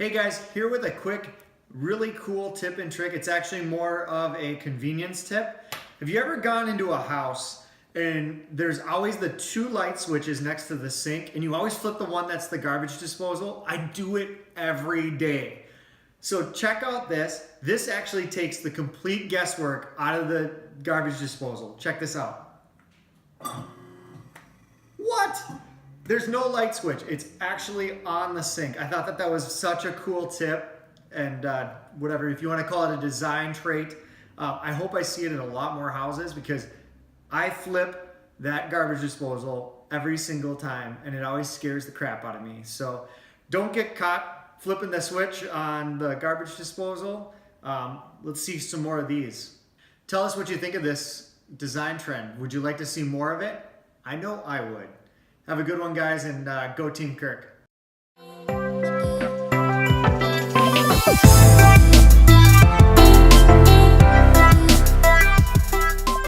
Hey guys, here with a quick, really cool tip and trick. It's actually more of a convenience tip. Have you ever gone into a house and there's always the two light switches next to the sink and you always flip the one that's the garbage disposal? I do it every day. So check out this. This actually takes the complete guesswork out of the garbage disposal. Check this out. What? There's no light switch. It's actually on the sink. I thought that was such a cool tip, and whatever, if you want to call it a design trait, I hope I see it in a lot more houses because I flip that garbage disposal every single time and it always scares the crap out of me. So don't get caught flipping the switch on the garbage disposal. Let's see some more of these. Tell us what you think of this design trend. Would you like to see more of it? I know I would. Have a good one, guys, and go Team Kirk.